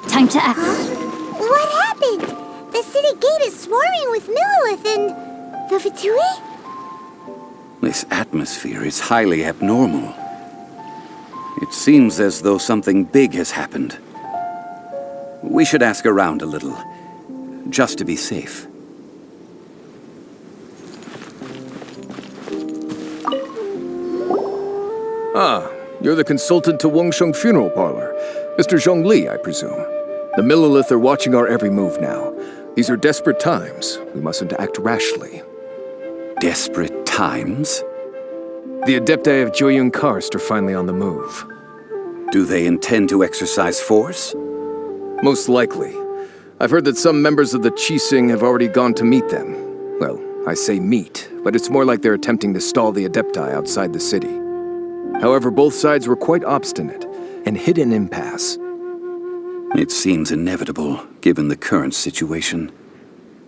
Time to act. What happened? The city gate is swarming with Millilith and... the Fatui? This atmosphere is highly abnormal. It seems as though something big has happened. We should ask around a little, just to be safe. Ah, you're the consultant to Guizhong funeral parlor. Mr. Zhongli, I presume. The Millilith are watching our every move now. These are desperate times. We mustn't act rashly. Desperate times? The Adepti of Joyun Karst are finally on the move. Do they intend to exercise force? Most likely. I've heard that some members of the Qixing have already gone to meet them. Well, I say meet, but it's more like they're attempting to stall the Adepti outside the city. However, both sides were quite obstinate and hit an impasse. It seems inevitable, given the current situation.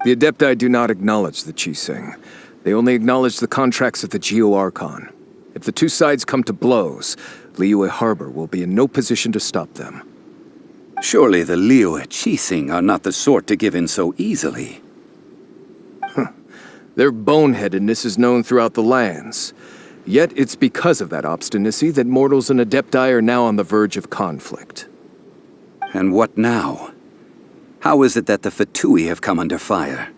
The Adepti do not acknowledge the Qixing. They only acknowledge the contracts of the Geo-Archon. If the two sides come to blows, Liyue Harbor will be in no position to stop them. Surely the Liyue Qixing are not the sort to give in so easily. Their boneheadedness is known throughout the lands. Yet it's because of that obstinacy that mortals and Adepti are now on the verge of conflict. And what now? How is it that the Fatui have come under fire?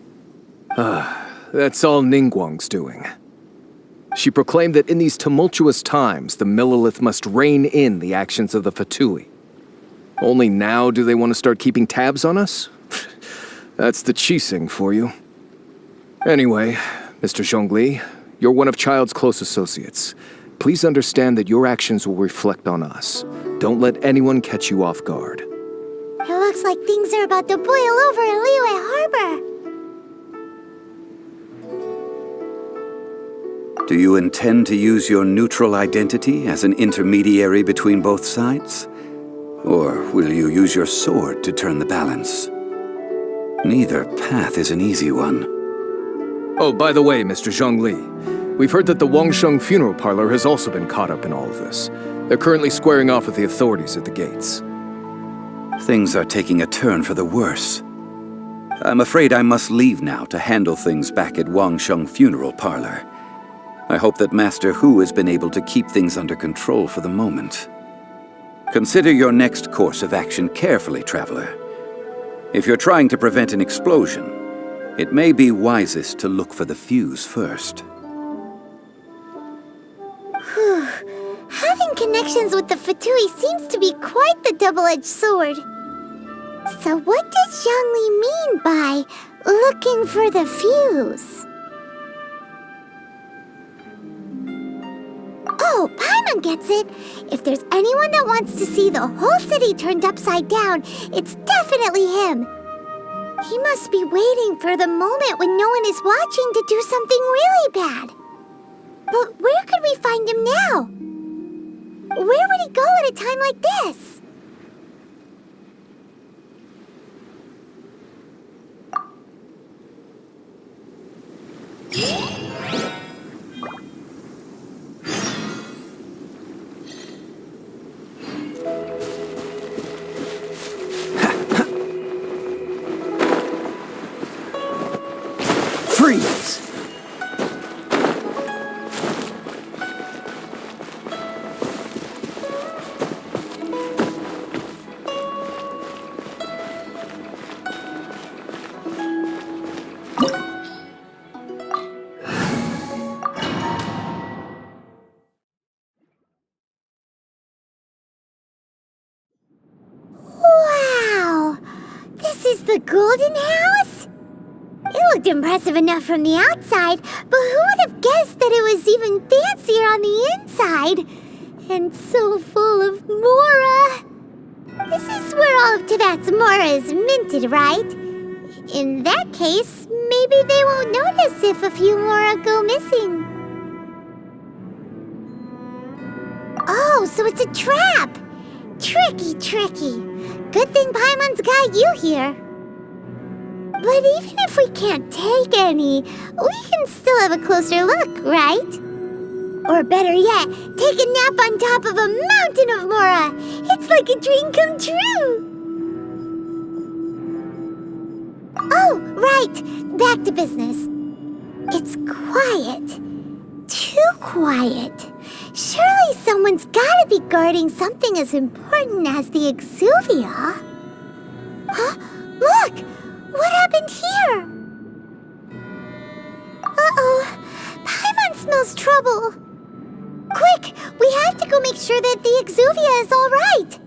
That's all Ningguang's doing. She proclaimed that in these tumultuous times, the Millilith must rein in the actions of the Fatui. Only now do they want to start keeping tabs on us? That's the Qixing for you. Anyway, Mr. Zhongli, you're one of Childe's close associates. Please understand that your actions will reflect on us. Don't let anyone catch you off guard. It looks like things are about to boil over in Liyue Harbor. Do you intend to use your neutral identity as an intermediary between both sides? Or will you use your sword to turn the balance? Neither path is an easy one. Oh, by the way, Mr. Zhongli, we've heard that the Guizhong funeral parlor has also been caught up in all of this. They're currently squaring off with the authorities at the gates. Things are taking a turn for the worse. I'm afraid I must leave now to handle things back at Guizhong funeral parlor. I hope that Master Hu has been able to keep things under control for the moment. Consider your next course of action carefully, Traveler. If you're trying to prevent an explosion, it may be wisest to look for the fuse first. Having connections with the Fatui seems to be quite the double-edged sword. So what does Zhongli mean by looking for the fuse? Oh, Paimon gets it. If there's anyone that wants to see the whole city turned upside down, it's definitely him. He must be waiting for the moment when no one is watching to do something really bad. But where could we find him now? Where would he go at a time like this? Freeze! Wow! This is the Golden House? It looked impressive enough from the outside, but who would have guessed that it was even fancier on the inside? And so full of Mora! This is where all of Teyvat's Mora is minted, right? In that case, maybe they won't notice if a few Mora go missing. Oh, so it's a trap! Tricky, tricky. Good thing Paimon's got you here. But even if we can't take any, we can still have a closer look, right? Or better yet, take a nap on top of a mountain of Mora. It's like a dream come true. Oh, right. Back to business. It's quiet. Too quiet. Surely someone's gotta be guarding something as important as the Exuvia. Huh? Look! What happened here? Uh-oh. Paimon smells trouble. Quick! We have to go make sure that the Exuvia is all right.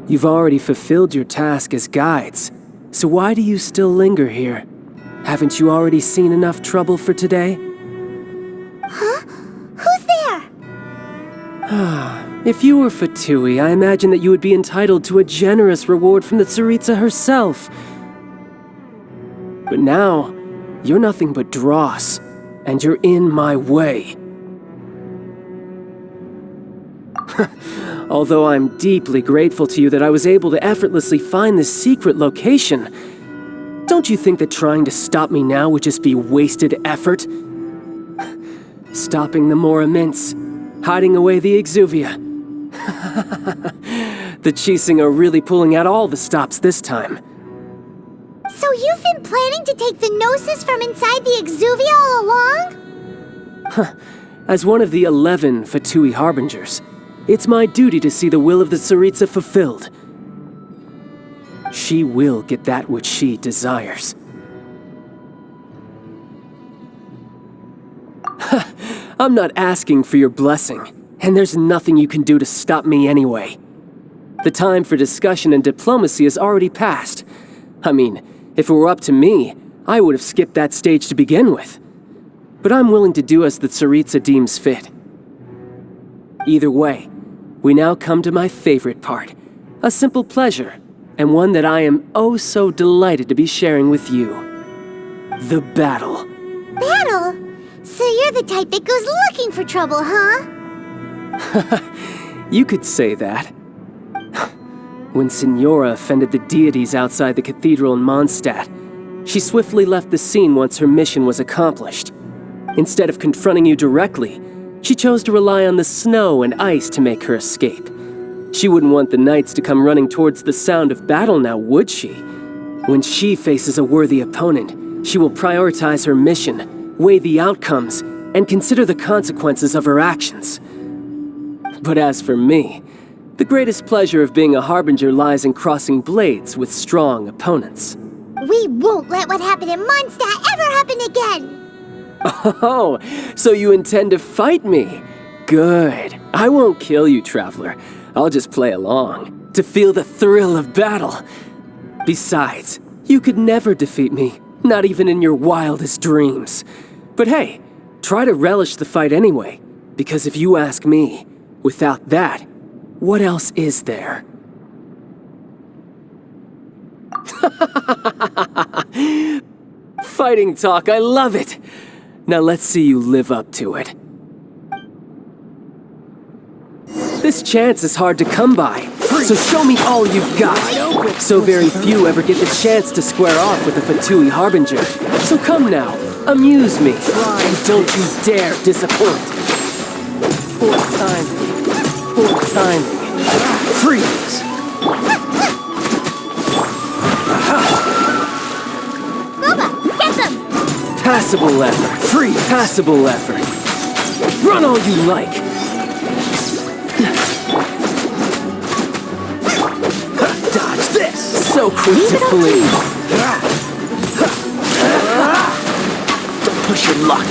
You've already fulfilled your task as guides, so why do you still linger here? Haven't you already seen enough trouble for today? Huh? Who's there? If you were Fatui, I imagine that you would be entitled to a generous reward from the Tsaritsa herself. But now, you're nothing but dross, and you're in my way. Although I'm deeply grateful to you that I was able to effortlessly find this secret location, don't you think that trying to stop me now would just be wasted effort? Stopping the Mora mints, hiding away the Exuvia. The Chising are really pulling out all the stops this time. So you've been planning to take the Gnosis from inside the Exuvia all along? As one of the 11 Fatui Harbingers, it's my duty to see the will of the Tsaritsa fulfilled. She will get that which she desires. I'm not asking for your blessing, and there's nothing you can do to stop me anyway. The time for discussion and diplomacy has already passed. I mean, if it were up to me, I would have skipped that stage to begin with. But I'm willing to do as the Tsaritsa deems fit. Either way, we now come to my favorite part, a simple pleasure, and one that I am oh so delighted to be sharing with you. The battle. Battle? So you're the type that goes looking for trouble, huh? You could say that. When Signora offended the deities outside the cathedral in Mondstadt, she swiftly left the scene once her mission was accomplished. Instead of confronting you directly, she chose to rely on the snow and ice to make her escape. She wouldn't want the knights to come running towards the sound of battle now, would she? When she faces a worthy opponent, she will prioritize her mission, weigh the outcomes, and consider the consequences of her actions. But as for me, the greatest pleasure of being a Harbinger lies in crossing blades with strong opponents. We won't let what happened in Mondstadt ever happen again! Oh, so you intend to fight me? Good. I won't kill you, Traveler. I'll just play along, to feel the thrill of battle. Besides, you could never defeat me, not even in your wildest dreams. But hey, try to relish the fight anyway, because if you ask me, without that, what else is there? Fighting talk, I love it! Now let's see you live up to it. This chance is hard to come by, so show me all you've got. So very few ever get the chance to square off with a Fatui Harbinger. So come now, amuse me, and don't you dare disappoint. Poor timing. Poor timing. Freeze! Boba, get them! Passable effort. Free passable effort. Run all you like. Dodge this. So quick to flee. push your luck.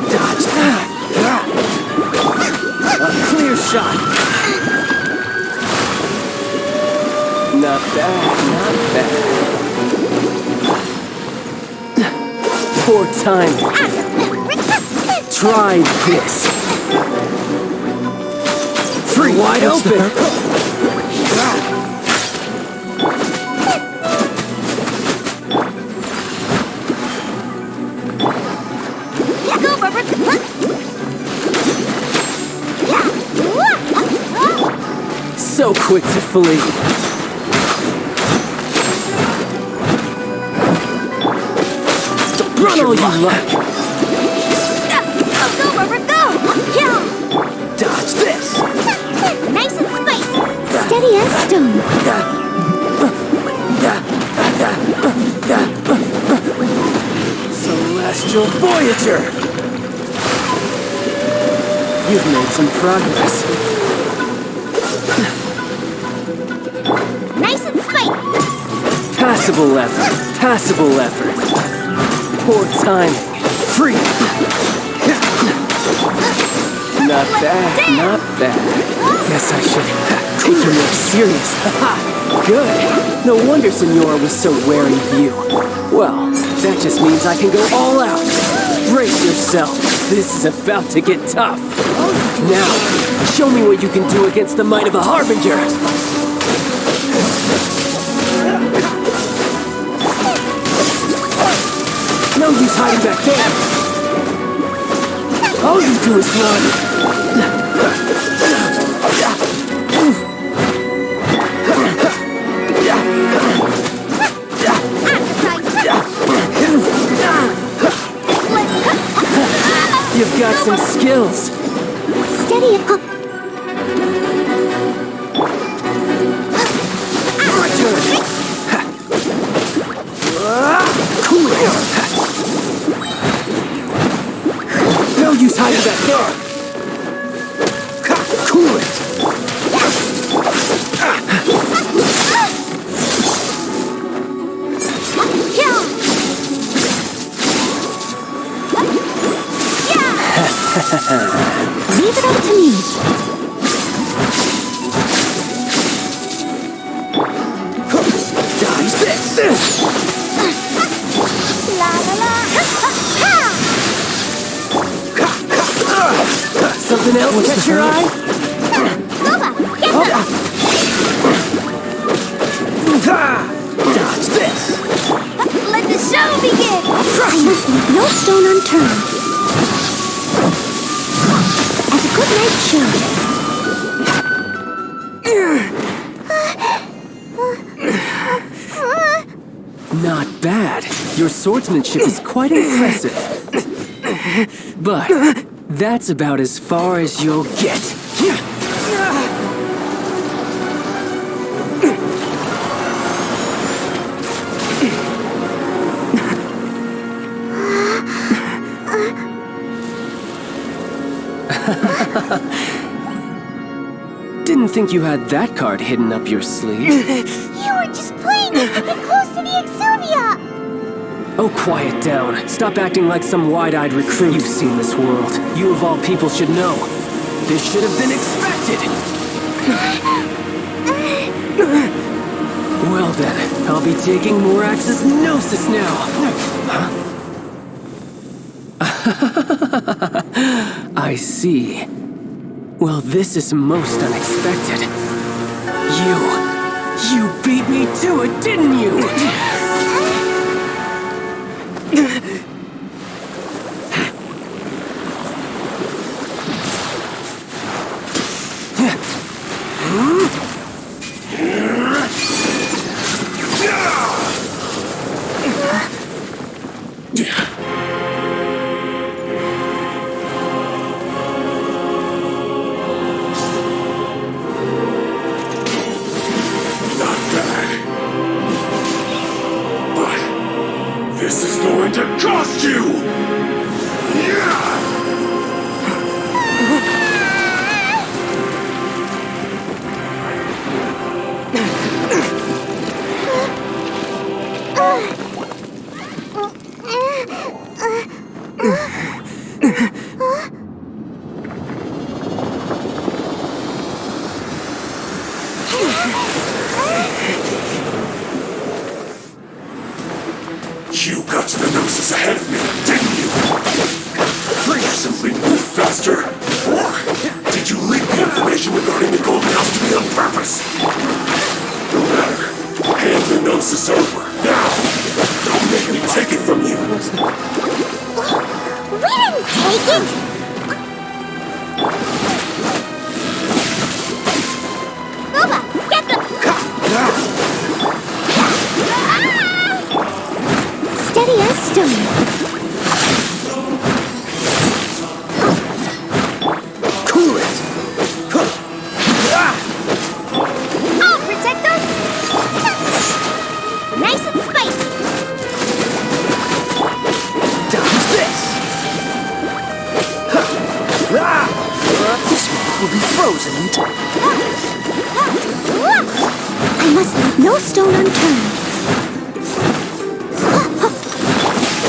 Dodge that. A clear shot. Not bad, not bad. Poor timing. Try this. Free wide open. So quick to flee. Run all you like. Go, Rubber, go! Yeah! Dodge this. Nice and spicy. Steady as stone. Celestial Voyager! You've made some progress. Nice and spicy. Passable effort. Passable effort. Poor timing. Free. Not bad, not bad. Guess I should take you more serious. Good. No wonder Senora was so wary of you. Well, that just means I can go all out. Brace yourself. This is about to get tough. Now, show me what you can do against the might of a Harbinger. No use hiding back there. All you do is run. You've got some skills. Steady up. Return. Cool it. No use hiding back there. Cool it. Leave it up to me. Dodge this. La la la. Something else catch your eye? Nova, get them. Dodge this. Let the show begin. I must leave no stone unturned. As a good night show. Not bad. Your swordsmanship is quite impressive. But that's about as far as you'll get. Didn't think you had that card hidden up your sleeve. You were just playing us to get close to the Exuvia. Oh, quiet down. Stop acting like some wide-eyed recruit. You've seen this world. You of all people should know. This should have been expected. Well then, I'll be taking Morax's Gnosis now. I see. Well, this is most unexpected. You beat me to it, didn't you? This is going to cost you! You got to the Gnosis ahead of me, didn't you? You simply move faster? Or did you leak the information regarding the Golden House to me on purpose? No matter. Hand the Gnosis over, now! Don't make me take it from you! We didn't take it! Booba, get the... Steady as stone. Cool it! I'll protect us! Nice and spicy! Dodge this! This one will be frozen in time. I must leave no stone unturned.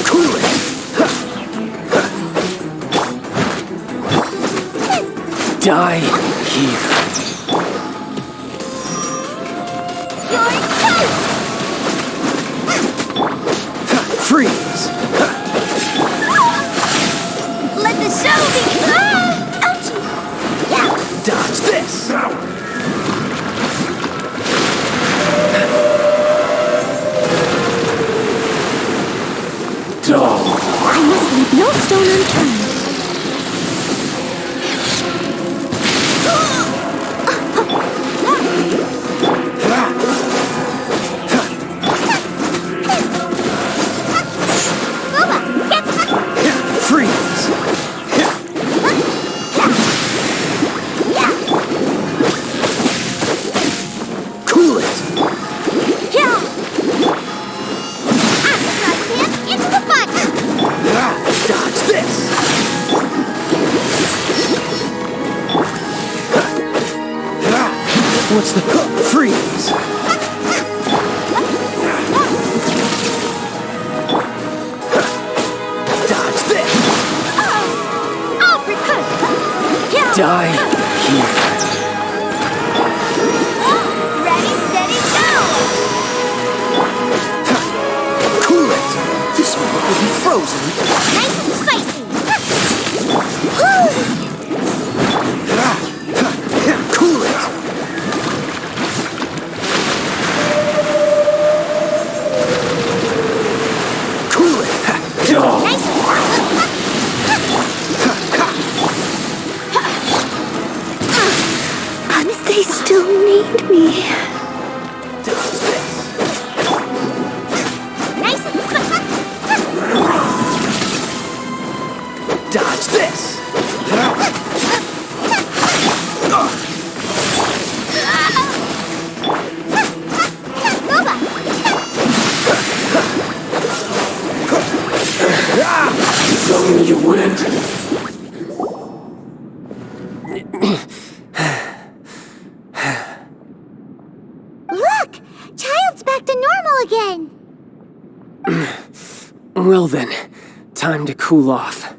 Cool it! Die here. You're toast! Freeze! Let the show begin! Ouchie! Yeah! Dodge this! I must leave no stone unturned. Booba, get the... Freeze! Cool it! Yeah! I'm the right hand into the butt! Dodge this! What's the freeze? Dodge this! I'll protect! Yeah! Die here. Ready, steady, go! Cool it! This one will be frozen. Nice and spicy! Cool it! Cool it! Nice and They still need me. Dodge this! nice and spicy! Dodge this! Booba! Tell me you win. Look! Child's back to normal again! Well then, time to cool off.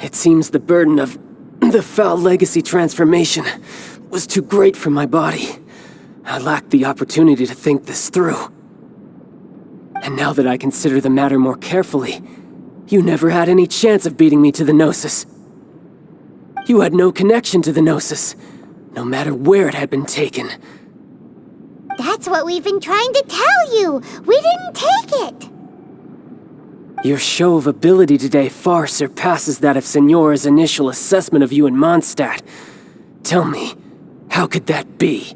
It seems the burden of the foul legacy transformation was too great for my body. I lacked the opportunity to think this through. And now that I consider the matter more carefully, you never had any chance of beating me to the Gnosis. You had no connection to the Gnosis, no matter where it had been taken. That's what we've been trying to tell you! We didn't take it! Your show of ability today far surpasses that of Signora's initial assessment of you in Mondstadt. Tell me, how could that be?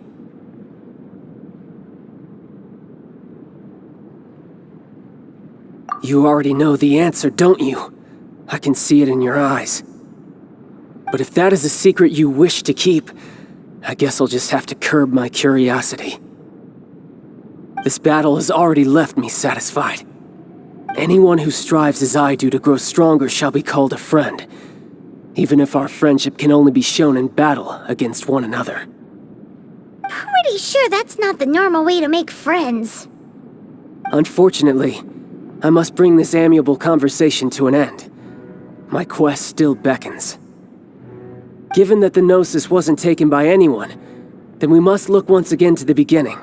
You already know the answer, don't you? I can see it in your eyes. But if that is a secret you wish to keep, I guess I'll just have to curb my curiosity. This battle has already left me satisfied. Anyone who strives as I do to grow stronger shall be called a friend, even if our friendship can only be shown in battle against one another. Pretty sure that's not the normal way to make friends. Unfortunately, I must bring this amiable conversation to an end. My quest still beckons. Given that the Gnosis wasn't taken by anyone, then we must look once again to the beginning.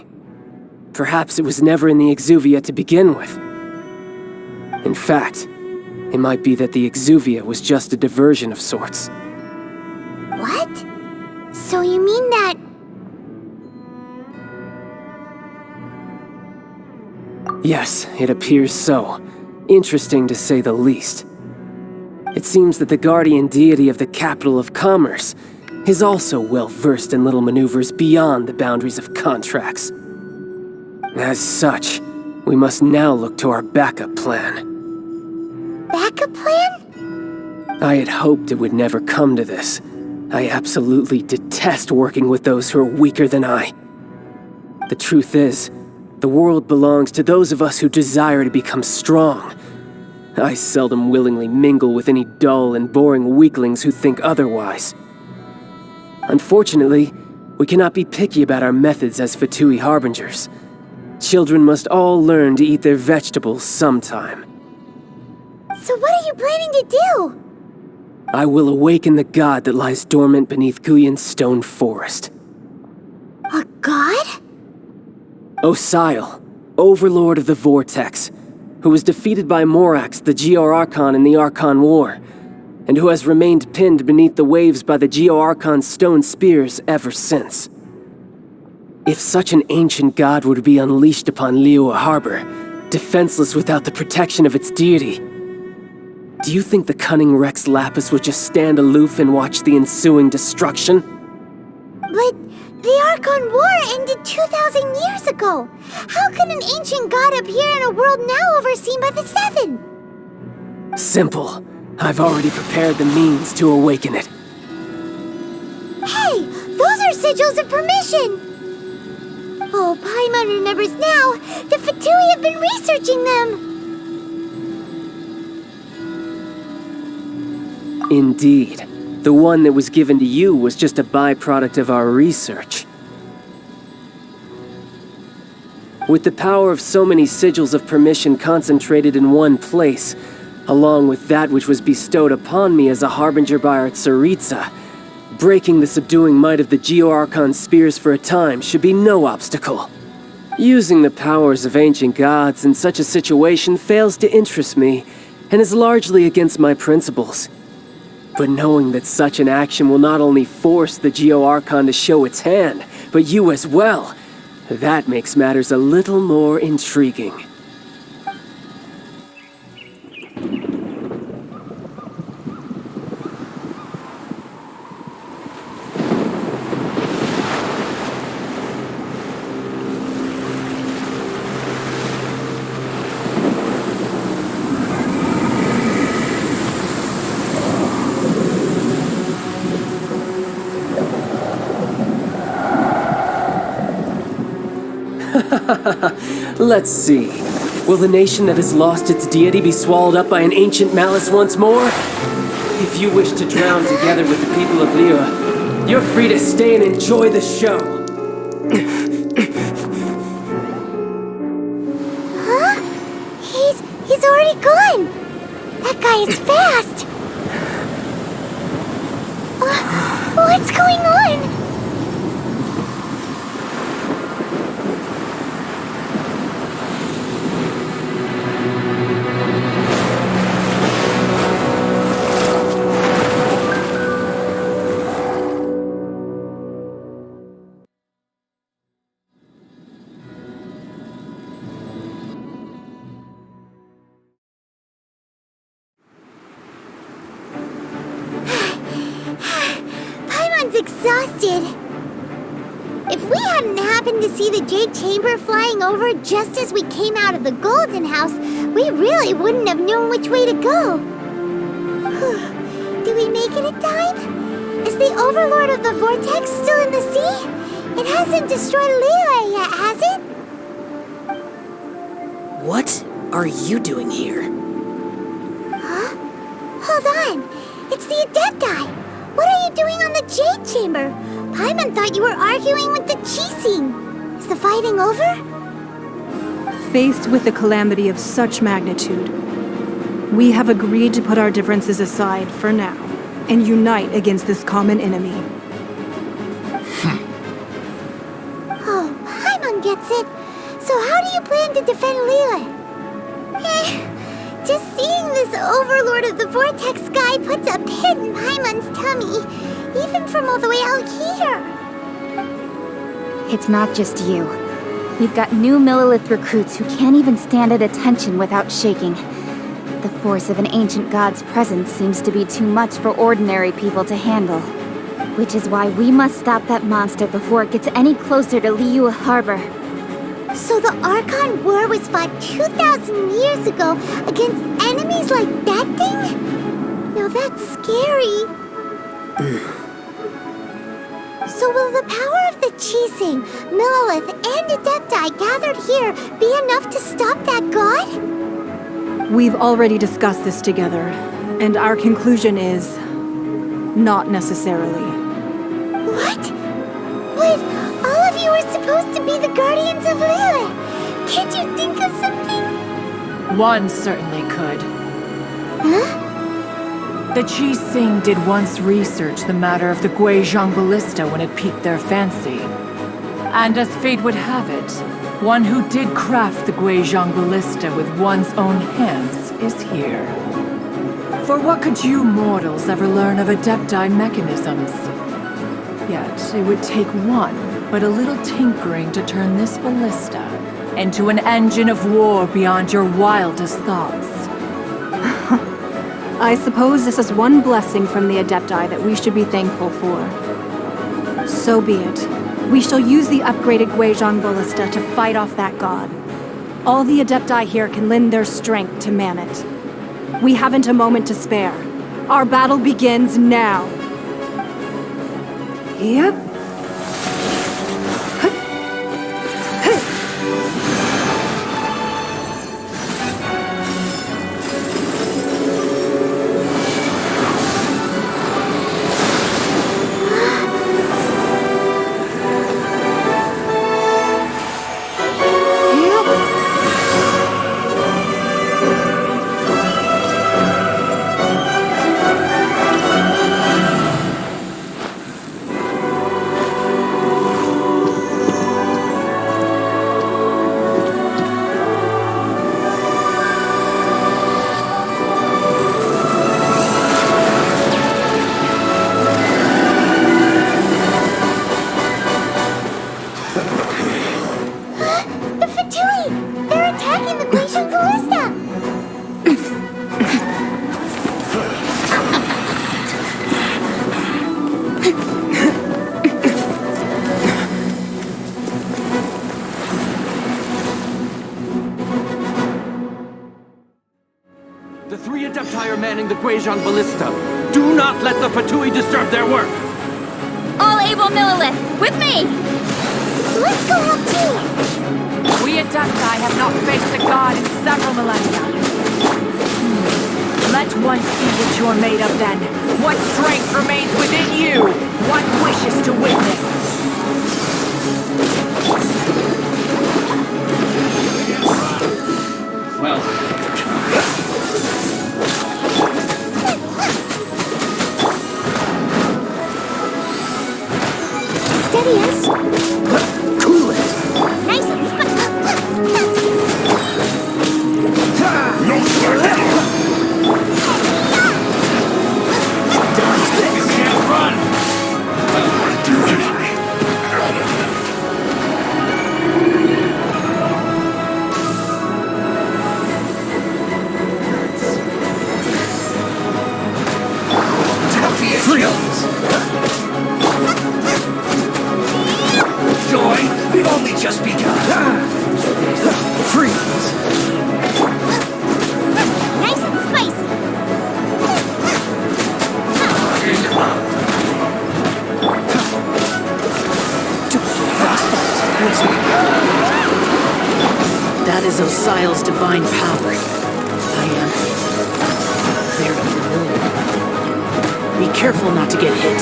Perhaps it was never in the Exuvia to begin with. In fact, it might be that the Exuvia was just a diversion of sorts. What? So you mean that... Yes, it appears so. Interesting to say the least. It seems that the guardian deity of the capital of commerce is also well versed in little maneuvers beyond the boundaries of contracts. As such, we must now look to our backup plan. Backup plan? I had hoped it would never come to this. I absolutely detest working with those who are weaker than I. The truth is, the world belongs to those of us who desire to become strong. I seldom willingly mingle with any dull and boring weaklings who think otherwise. Unfortunately, we cannot be picky about our methods as Fatui harbingers. Children must all learn to eat their vegetables sometime. So what are you planning to do? I will awaken the god that lies dormant beneath Guyan's stone forest. A god? Osile, Overlord of the Vortex, who was defeated by Morax, the Geo-Archon in the Archon War, and who has remained pinned beneath the waves by the Geo-Archon's stone spears ever since. If such an ancient god were to be unleashed upon Liyue Harbor, defenseless without the protection of its deity, do you think the cunning Rex Lapis would just stand aloof and watch the ensuing destruction? But the Archon War ended 2,000 years ago. How can an ancient god appear in a world now overseen by the Seven? Simple. I've already prepared the means to awaken it. Hey, those are sigils of permission! Oh, Paimon remembers now. The Fatui have been researching them. Indeed. The one that was given to you was just a byproduct of our research. With the power of so many sigils of permission concentrated in one place, along with that which was bestowed upon me as a harbinger by our Tsaritsa, breaking the subduing might of the Geo-Archon spears for a time should be no obstacle. Using the powers of ancient gods in such a situation fails to interest me, and is largely against my principles. But knowing that such an action will not only force the Geo-Archon to show its hand, but you as well, that makes matters a little more intriguing. Let's see. Will the nation that has lost its deity be swallowed up by an ancient malice once more? If you wish to drown together with the people of Liyue, you're free to stay and enjoy the show. Huh? He's already gone. That guy is fast. What's going on? Exhausted. If we hadn't happened to see the Jade Chamber flying over just as we came out of the Golden House, we really wouldn't have known which way to go. Did we make it in time? Is the Overlord of the Vortex still in the sea? It hasn't destroyed Liyue yet, has it? What are you doing here? Huh? Hold on. It's the Adepti. What are you doing on the Jade Chamber? Paimon thought you were arguing with the Qixing. Is the fighting over? Faced with a calamity of such magnitude, we have agreed to put our differences aside for now and unite against this common enemy. gets it. So how do you plan to defend Lilith? Just seeing this Overlord of the Vortex guy puts a pit in Paimon's tummy, even from all the way out here. It's not just you. We've got new Millilith recruits who can't even stand at attention without shaking. The force of an ancient god's presence seems to be too much for ordinary people to handle. Which is why we must stop that monster before it gets any closer to Liyue Harbor. So the Archon War was fought 2,000 years ago against enemies like that thing? Now that's scary. So will the power of the Qixing, Millilith, and Adepti gathered here be enough to stop that god? We've already discussed this together, and our conclusion is not necessarily. What? But all of you are supposed to be the guardians of Lilith. Can't you think of something? One certainly could. Huh? The Qixing did once research the matter of the Guizhong Ballista when it piqued their fancy. And as fate would have it, one who did craft the Guizhong Ballista with one's own hands is here. For what could you mortals ever learn of Adepti mechanisms? Yet it would take one but a little tinkering to turn this ballista into an engine of war beyond your wildest thoughts. I suppose this is one blessing from the Adepti that we should be thankful for. So be it. We shall use the upgraded Guizhong Ballista to fight off that god. All the Adepti here can lend their strength to man it. We haven't a moment to spare. Our battle begins now. Yep. The three Adepti are manning the Guizhong Ballista. Do not let the Fatui disturb their work! All able Millilith, with me! Let's go help too! We Adepti have not faced a god in several millennia. Let one see what you're made of then. What strength remains within you? What wishes to witness? Well... Steady us. Cool it! Nice and No slacking! You can't run! My duty. Freeze! Joy, we've only just begun. Freeze! nice and spicy. That is Osial's divine power. I am very familiar. Be careful not to get hit.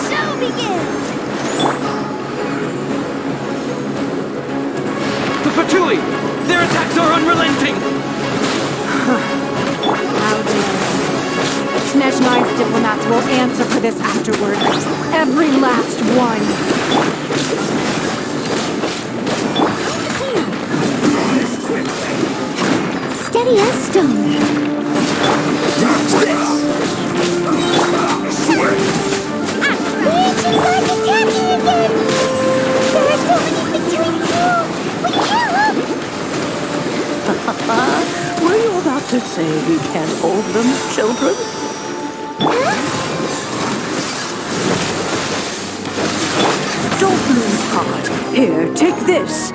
Show begins. The Fatui! Their attacks are unrelenting! How dare you. Snatch scrutinized diplomats will answer for this afterward. Every last one. Steady as stone. Dodge this! Sweat! The ancient gods attacking again! There are so many between two! We can't look! Were you about to say we can't hold them, children? Don't lose heart. Here, take this.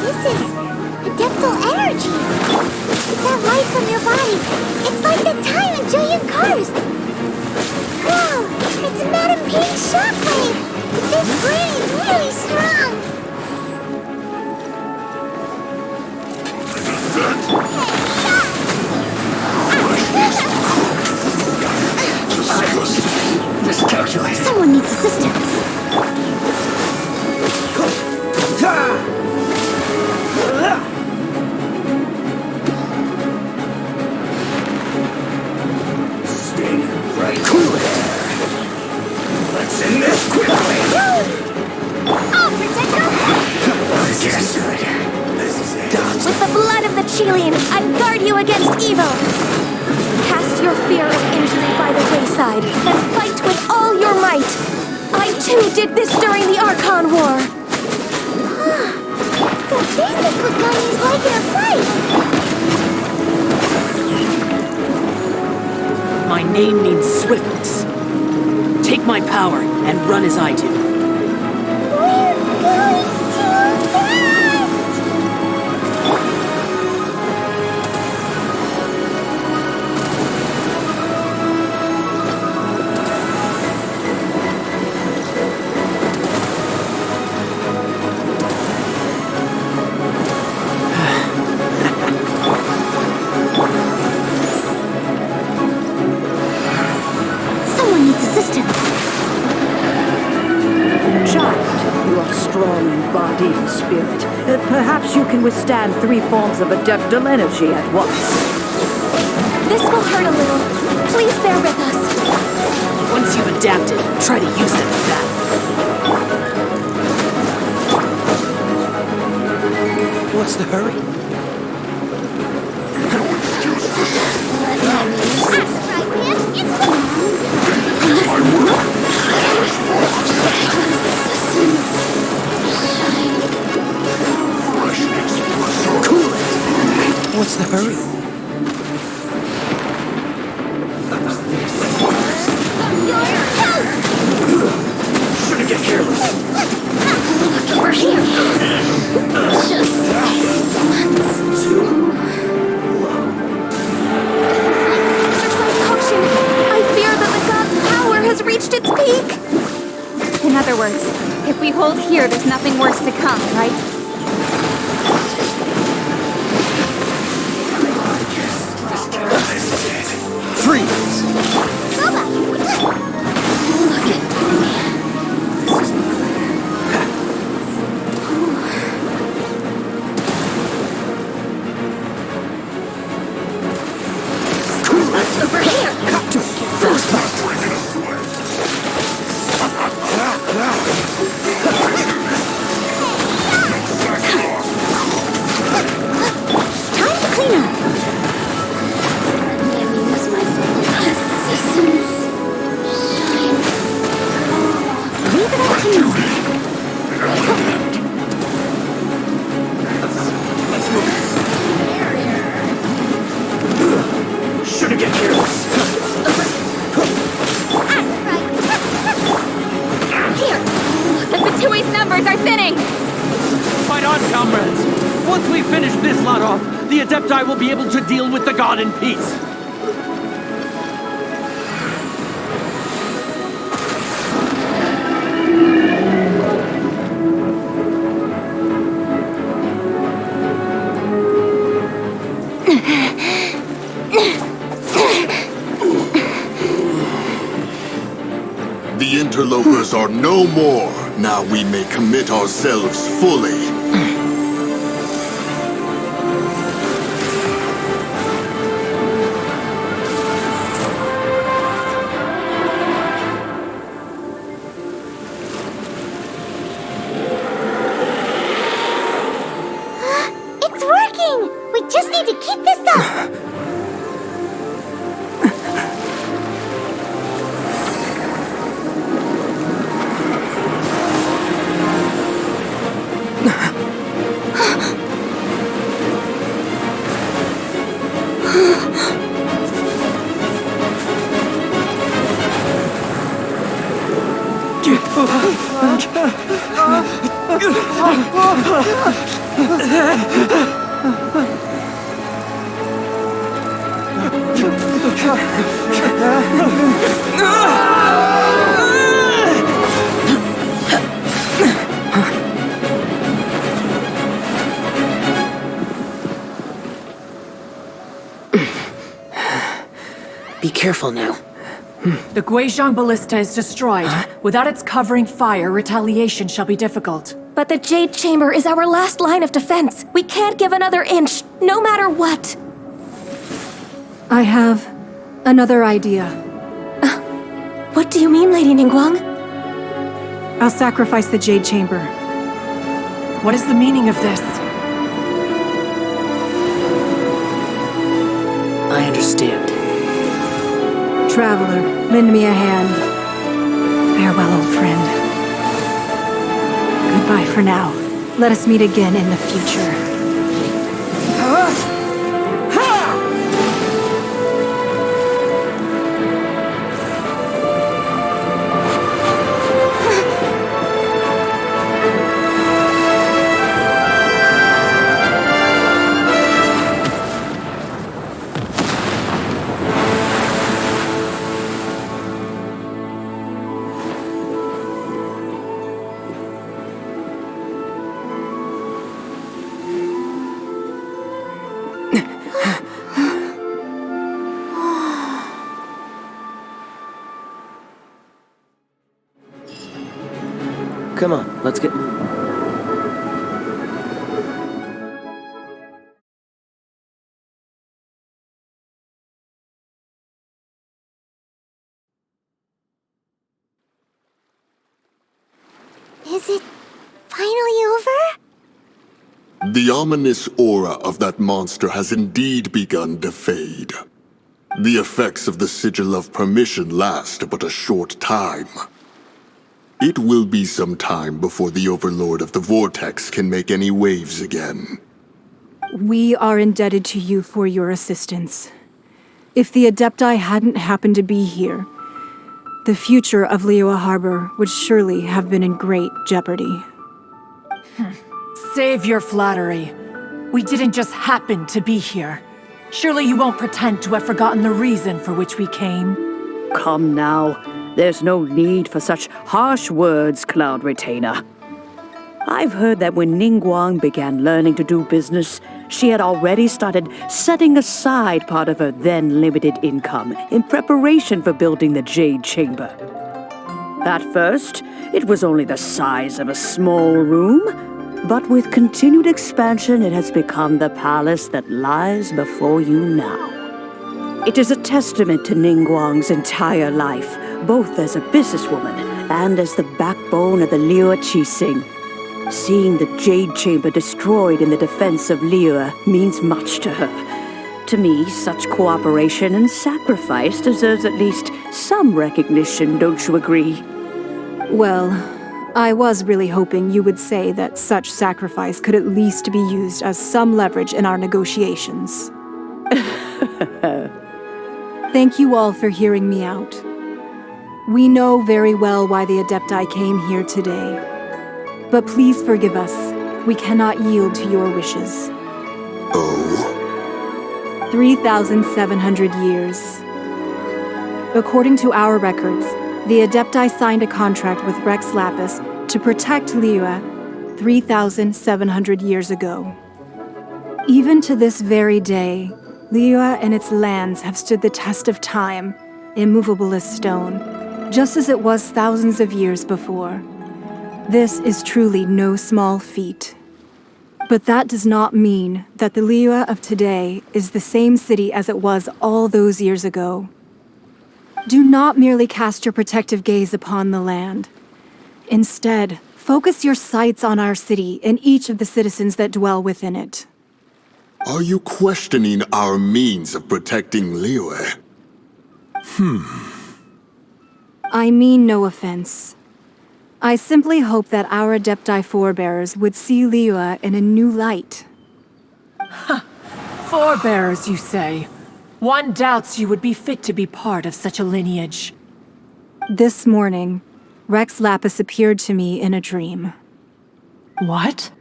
This is adeptal energy. That light from your body. It's like the time in Julian Cars. Wow, it's Madame Ping's shockwave. This brain is really strong. Miscalculated. Someone needs assistance. Stay right cool. Let's end this quickly. I'll protect your head. Yes, good. This is it. With the blood of the Chilean, I guard you against evil. Cast your fear of injury by the wayside and fight with all your might. I too did this during the Archon War. So this is what Gunny's like in a fight. My name means swiftness. Take my power and run as I do. We're going too fast. Someone needs assistance. Child, you are strong in body and spirit. Perhaps you can withstand 3 forms of adeptal energy at once. This will hurt a little. Please bear with us. Once you've adapted, try to use them in battle. What's the hurry? What's the hurry? Shouldn't get careless. Over here. Just exercise caution. I fear that the god's power has reached its peak. In other words, if we hold here, there's nothing worse to come, right? Freeze! over here. Frostbite! Time to clean up. Let me use my assistance. Leave it up to me. Shouldn't get careless. Here. The Fatui's numbers are thinning. Fight on, comrades! Once we finish this lot off, the Adepti will be able to deal with the god in peace. The interlopers are no more. Now we may commit ourselves fully. Be careful now. The Guizhong Ballista is destroyed. Without its covering fire, retaliation shall be difficult. But the Jade Chamber is our last line of defense. We can't give another inch, no matter what. I have another idea. What do you mean, Lady Ningguang? I'll sacrifice the Jade Chamber. What is the meaning of this? I understand. Traveler, lend me a hand. Farewell, old friend. Goodbye for now. Let us meet again in the future. Come on, let's get... Is it finally over? The ominous aura of that monster has indeed begun to fade. The effects of the Sigil of Permission last but a short time. It will be some time before the Overlord of the Vortex can make any waves again. We are indebted to you for your assistance. If the Adepti hadn't happened to be here, the future of Liyue Harbor would surely have been in great jeopardy. Save your flattery. We didn't just happen to be here. Surely you won't pretend to have forgotten the reason for which we came. Come now. There's no need for such harsh words, Cloud Retainer. I've heard that when Ningguang began learning to do business, she had already started setting aside part of her then limited income in preparation for building the Jade Chamber. At first, it was only the size of a small room, but with continued expansion, it has become the palace that lies before you now. It is a testament to Ningguang's entire life, both as a businesswoman and as the backbone of the Liyue Qixing. Seeing the Jade Chamber destroyed in the defense of Liyue means much to her. To me, such cooperation and sacrifice deserves at least some recognition, don't you agree? Well, I was really hoping you would say that such sacrifice could at least be used as some leverage in our negotiations. Thank you all for hearing me out. We know very well why the Adepti came here today. But please forgive us. We cannot yield to your wishes. Oh? 3,700 years. According to our records, the Adepti signed a contract with Rex Lapis to protect Liyue 3,700 years ago. Even to this very day, Liyue and its lands have stood the test of time, immovable as stone, just as it was thousands of years before. This is truly no small feat. But that does not mean that the Liyue of today is the same city as it was all those years ago. Do not merely cast your protective gaze upon the land. Instead, focus your sights on our city and each of the citizens that dwell within it. Are you questioning our means of protecting Liyue? I mean no offense. I simply hope that our Adepti forebears would see Liyue in a new light. Forebears, you say? One doubts you would be fit to be part of such a lineage. This morning, Rex Lapis appeared to me in a dream. What?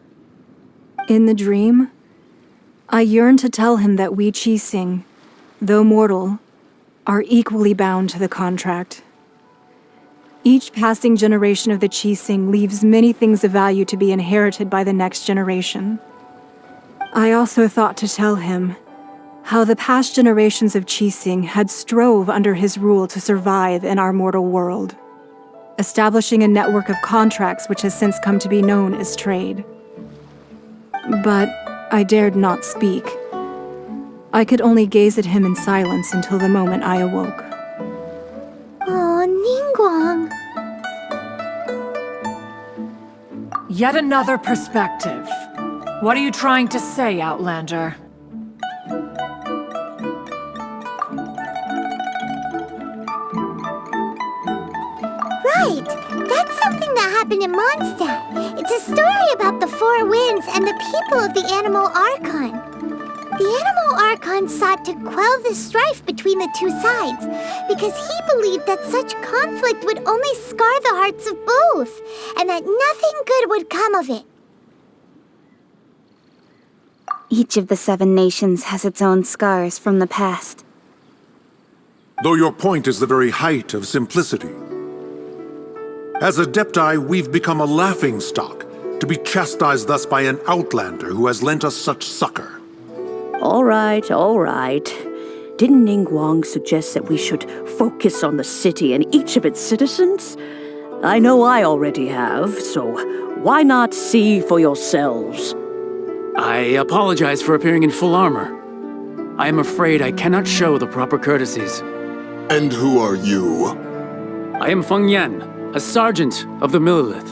In the dream, I yearned to tell him that we Qixing, though mortal, are equally bound to the contract. Each passing generation of the Qixing leaves many things of value to be inherited by the next generation. I also thought to tell him how the past generations of Qixing had strove under his rule to survive in our mortal world, establishing a network of contracts which has since come to be known as trade. But I dared not speak. I could only gaze at him in silence until the moment I awoke. Oh, Ningguang. Yet another perspective. What are you trying to say, Outlander? Right! That's something that happened in Mondstadt. It's a story about the Four Winds and the people of the Animal Archon. The Animal Archon sought to quell the strife between the two sides, because he believed that such conflict would only scar the hearts of both, and that nothing good would come of it. Each of the 7 nations has its own scars from the past. Though your point is the very height of simplicity. As Adepti, we've become a laughingstock, to be chastised thus by an outlander who has lent us such succor. All right. Didn't Ningguang suggest that we should focus on the city and each of its citizens? I know I already have, so why not see for yourselves? I apologize for appearing in full armor. I am afraid I cannot show the proper courtesies. And who are you? I am Feng Yan, a sergeant of the Millelith.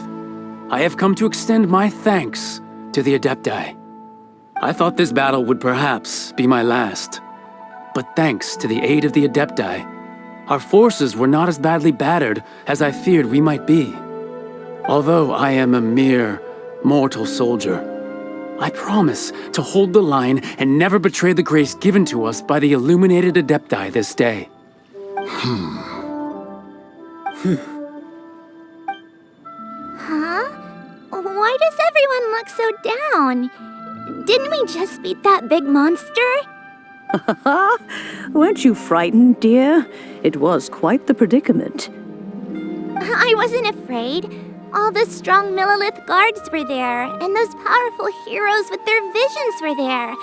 I have come to extend my thanks to the Adepti. I thought this battle would perhaps be my last. But thanks to the aid of the Adepti, our forces were not as badly battered as I feared we might be. Although I am a mere mortal soldier, I promise to hold the line and never betray the grace given to us by the illuminated Adepti this day. Huh? Why does everyone look so down? Didn't we just beat that big monster? Weren't you frightened, dear? It was quite the predicament. I wasn't afraid. All the strong Millelith guards were there, and those powerful heroes with their visions were there.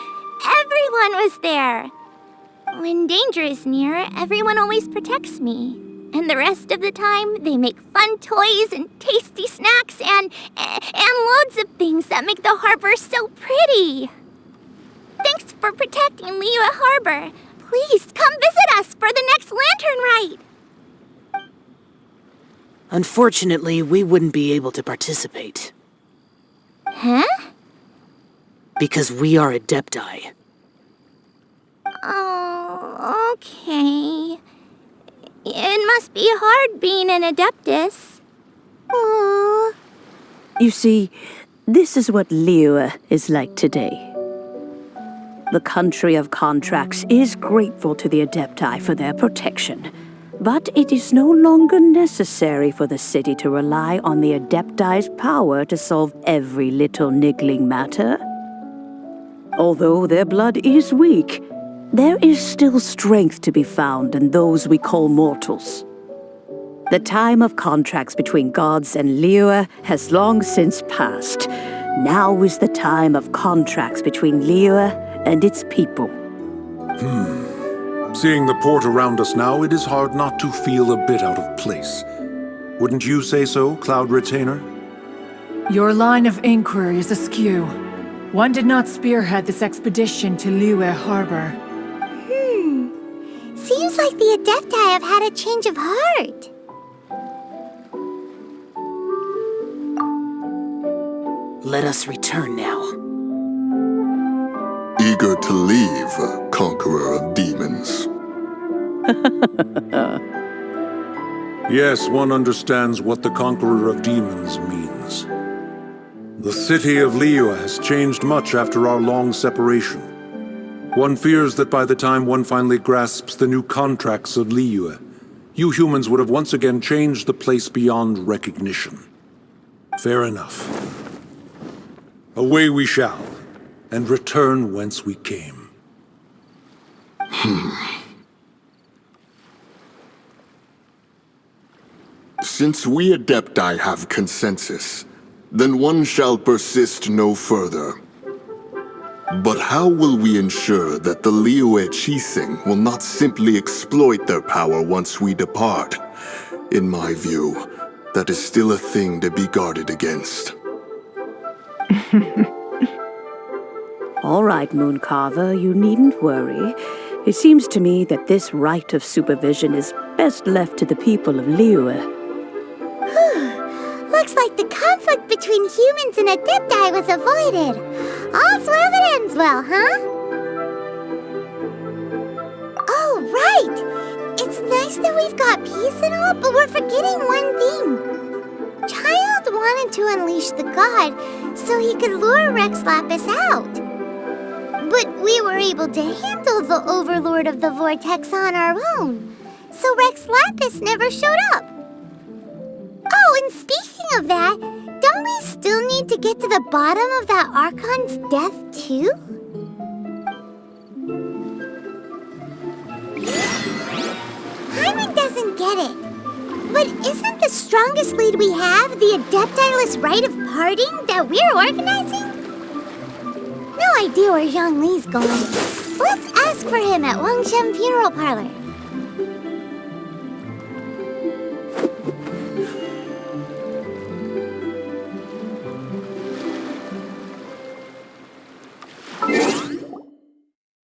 Everyone was there. When danger is near, everyone always protects me. And the rest of the time, they make fun toys and tasty snacks and loads of things that make the harbor so pretty. Thanks for protecting Liyue Harbor. Please come visit us for the next lantern rite. Unfortunately, we wouldn't be able to participate. Huh? Because we are Adepti. Oh, okay. It must be hard being an Adeptus. Aww. You see, this is what Liyue is like today. The country of contracts is grateful to the Adepti for their protection, but it is no longer necessary for the city to rely on the Adepti's power to solve every little niggling matter. Although their blood is weak, there is still strength to be found in those we call mortals. The time of contracts between gods and Liyue has long since passed. Now is the time of contracts between Liyue and its people. Seeing the port around us now, it is hard not to feel a bit out of place. Wouldn't you say so, Cloud Retainer? Your line of inquiry is askew. One did not spearhead this expedition to Liyue Harbor. Seems like the Adepti have had a change of heart. Let us return now. Eager to leave, conqueror of demons. Yes, one understands what the conqueror of demons means. The city of Liyue has changed much after our long separation. One fears that by the time one finally grasps the new contracts of Liyue, you humans would have once again changed the place beyond recognition. Fair enough. Away we shall, and return whence we came. Since we Adepti have consensus, then one shall persist no further. But how will we ensure that the Liyue Qixing will not simply exploit their power once we depart? In my view, that is still a thing to be guarded against. All right, Mooncarver, you needn't worry. It seems to me that this right of supervision is best left to the people of Liyue. Looks like the conflict between humans and Adepti was avoided. All's well that ends well, huh? Oh, right! It's nice that we've got peace and all, but we're forgetting one thing. Childe wanted to unleash the god so he could lure Rex Lapis out. But we were able to handle the Overlord of the Vortex on our own, so Rex Lapis never showed up. Oh, and speaking of that, don't we still need to get to the bottom of that Archon's death, too? Hyman doesn't get it. But isn't the strongest lead we have the Adepti-less rite of parting that we're organizing? No idea where Zhang Li's going. Let's ask for him at Wangshan Funeral Parlor.